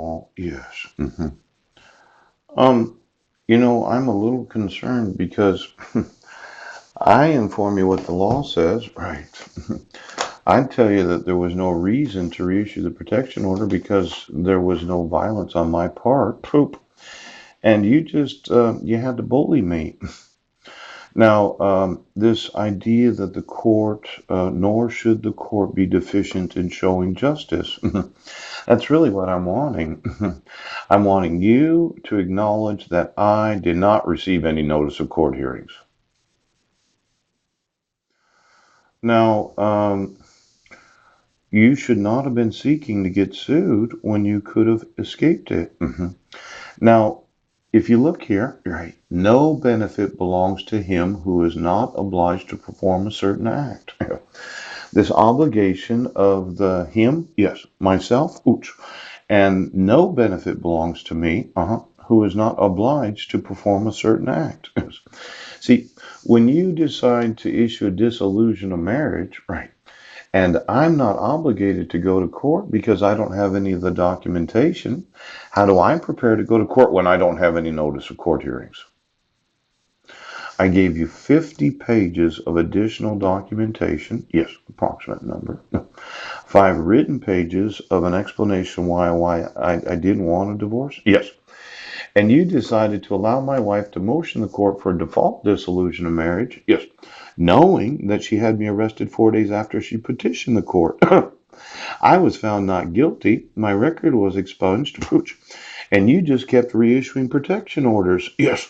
Oh, yes. Um, I'm a little concerned because I inform you what the law says, right? I tell you that there was no reason to reissue the protection order because there was no violence on my part. Poop. And you had to bully me. Now, this idea that the court, nor should the court be deficient in showing justice. That's really what I'm wanting. I'm wanting you to acknowledge that I did not receive any notice of court hearings. Now, you should not have been seeking to get sued when you could have escaped it. Now, if you look here, right, no benefit belongs to him who is not obliged to perform a certain act. This obligation of the him, yes, myself, ooch, and no benefit belongs to me, who is not obliged to perform a certain act. See, when you decide to issue a dissolution of marriage, right, and I'm not obligated to go to court because I don't have any of the documentation, how do I prepare to go to court when I don't have any notice of court hearings? I gave you 50 pages of additional documentation. Yes, approximate number. 5 written pages of an explanation why I didn't want a divorce. Yes. And you decided to allow my wife to motion the court for a default dissolution of marriage. Yes. Knowing that she had me arrested 4 days after she petitioned the court. I was found not guilty. My record was expunged. And you just kept reissuing protection orders. Yes.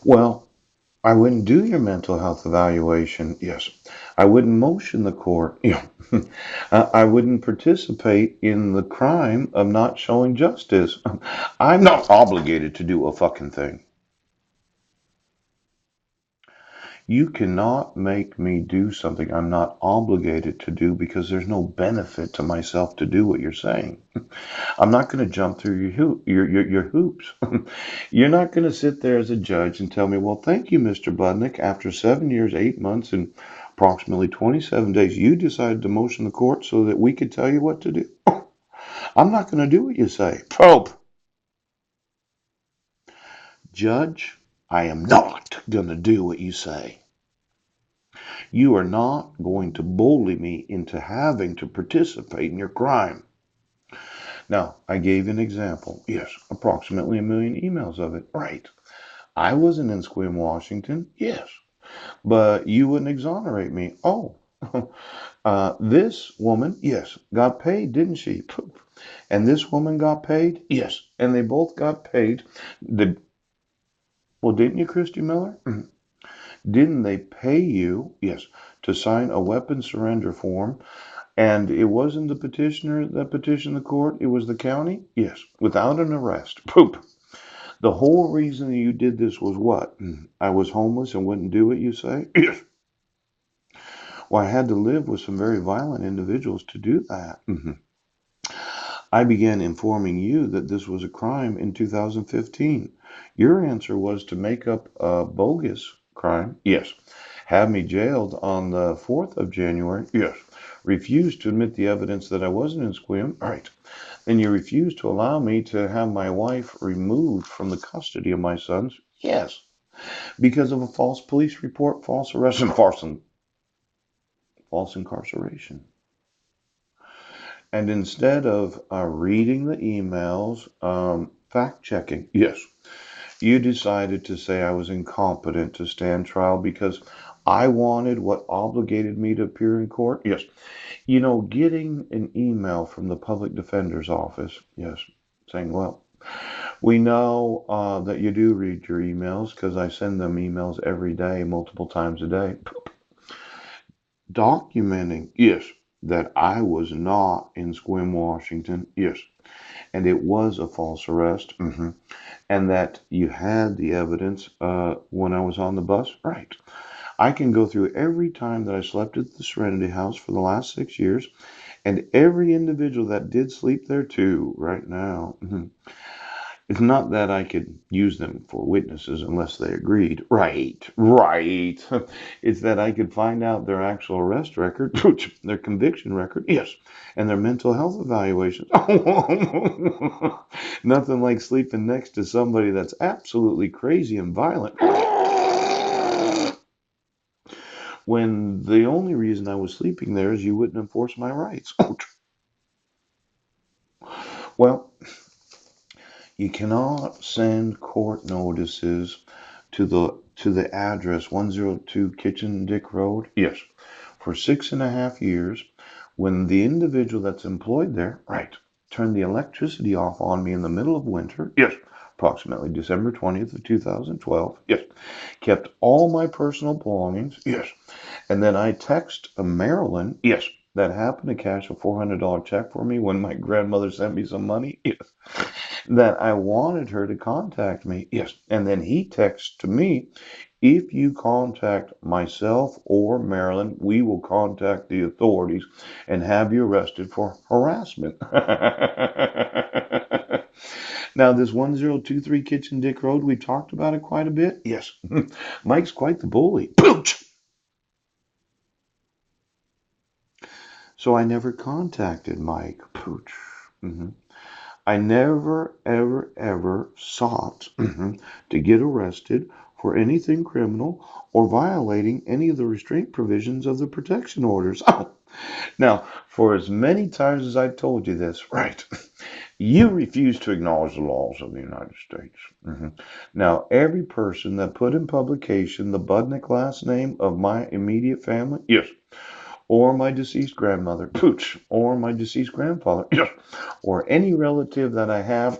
Well, I wouldn't do your mental health evaluation. Yes. I wouldn't motion the court. Yeah. I wouldn't participate in the crime of not showing justice. I'm not obligated to do a fucking thing. You cannot make me do something I'm not obligated to do because there's no benefit to myself to do what you're saying. I'm not going to jump through your hoops. You're not going to sit there as a judge and tell me, well, thank you, Mr. Budnick. After 7 years, 8 months, and approximately 27 days, you decided to motion the court so that we could tell you what to do. I'm not going to do what you say. Pope, Judge, I am not going to do what you say. You are not going to bully me into having to participate in your crime. Now, I gave an example. Yes, approximately 1 million emails of it. Right. I wasn't in Sequim, Washington. Yes. But you wouldn't exonerate me. Oh, this woman, yes, got paid, didn't she? And this woman got paid? Yes. And they both got paid. The, well, didn't you, Christy Miller? Didn't they pay you, yes, to sign a weapon surrender form? And it wasn't the petitioner that petitioned the court, it was the county? Yes, without an arrest. Poop. The whole reason you did this was what? I was homeless and wouldn't do what you say? Yes. Well, I had to live with some very violent individuals to do that. I began informing you that this was a crime in 2015. Your answer was to make up a bogus crime. Yes. Have me jailed on the 4th of January. Yes. Refused to admit the evidence that I wasn't in Squim. All right. Then you refused to allow me to have my wife removed from the custody of my sons. Yes. Because of a false police report, false arrest, and false incarceration. And instead of reading the emails, fact checking, yes, you decided to say I was incompetent to stand trial because I wanted what obligated me to appear in court. Yes. Getting an email from the public defender's office, yes, saying, well, we know that you do read your emails because I send them emails every day, multiple times a day. Documenting, yes, that I was not in Sequim, Washington, yes, and it was a false arrest, and that you had the evidence when I was on the bus, right? I can go through every time that I slept at the Serenity House for the last 6 years, and every individual that did sleep there too, right now. It's not that I could use them for witnesses unless they agreed. Right, right. It's that I could find out their actual arrest record, their conviction record, yes, and their mental health evaluations. Nothing like sleeping next to somebody that's absolutely crazy and violent. When the only reason I was sleeping there is you wouldn't enforce my rights. Well, you cannot send court notices to the address 102 Kitchen Dick Road. Yes, for 6.5 years, when the individual that's employed there, right, turned the electricity off on me in the middle of winter. Yes, approximately December 20th of 2012. Yes, kept all my personal belongings. Yes, and then I text a Marilyn. Yes, that happened to cash a $400 check for me when my grandmother sent me some money. Yes, that I wanted her to contact me. Yes. And then he texts to me, if you contact myself or Marilyn, we will contact the authorities and have you arrested for harassment. Now, this 1023 Kitchen Dick Road, we talked about it quite a bit. Yes. Mike's quite the bully. Pooch! So I never contacted Mike. Pooch. Mhm. I never, ever, ever sought to get arrested for anything criminal or violating any of the restraint provisions of the protection orders. Oh, now, for as many times as I've told you this, right, you refuse to acknowledge the laws of the United States. Now, every person that put in publication the Budnick last name of my immediate family, yes, or my deceased grandmother, Pooch, or my deceased grandfather, yes, or any relative that I have